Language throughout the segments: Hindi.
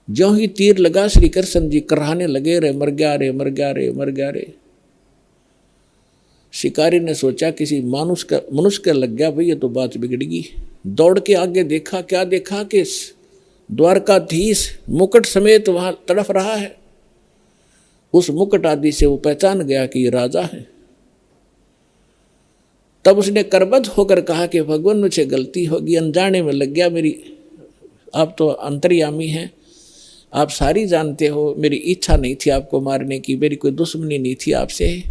ज्यों ही तीर लगा श्री कृष्ण जी कराहने लगे, रे मर गया रे, मर गया रे, मर गया रे। शिकारी ने सोचा किसी मनुष्य का लग गया भाई, ये तो बात बिगड़गी। दौड़ के आगे देखा, क्या देखा कि द्वारकाधीश मुकुट समेत वहां तड़फ रहा है। उस मुकुट आदि से वो पहचान गया कि ये राजा है। तब उसने करबद्ध होकर कहा कि भगवान मुझे गलती होगी, अनजाने में लग गया मेरी, आप तो अंतर्यामी हैं, आप सारी जानते हो, मेरी इच्छा नहीं थी आपको मारने की, मेरी कोई दुश्मनी नहीं थी आपसे,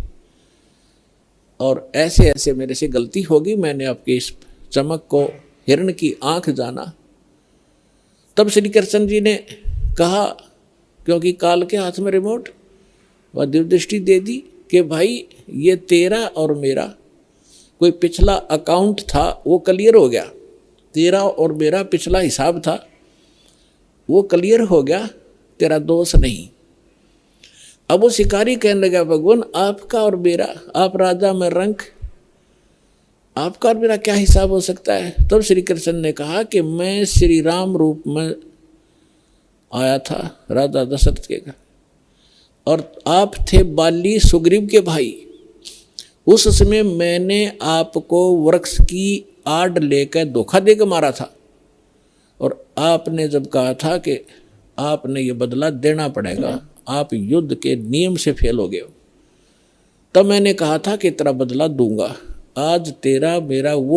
और ऐसे ऐसे मेरे से गलती होगी, मैंने आपके इस चमक को हिरण की आंख जाना। तब श्री कृष्ण जी ने कहा, क्योंकि काल के हाथ में रिमोट, वह दिव्यदृष्टि दे दी कि भाई ये तेरा और मेरा कोई पिछला अकाउंट था, वो क्लियर हो गया। तेरा और मेरा पिछला हिसाब था, वो क्लियर हो गया, तेरा दोष नहीं। अब वो शिकारी कहने लगा, भगवान आपका और मेरा, आप राजा में रंक, आपका और मेरा क्या हिसाब हो सकता है। तब श्री कृष्ण ने कहा कि मैं श्री राम रूप में आया था राजा दशरथ के घर, और आप थे बाली सुग्रीव के भाई। उस समय मैंने आपको वृक्ष की आड़ लेकर धोखा देकर मारा था, और आपने जब कहा था कि आपने ये बदला देना पड़ेगा, आप युद्ध के नियम से फेल हो गए हो, तब मैंने कहा था कि तेरा बदला दूंगा। आज तेरा मेरा वो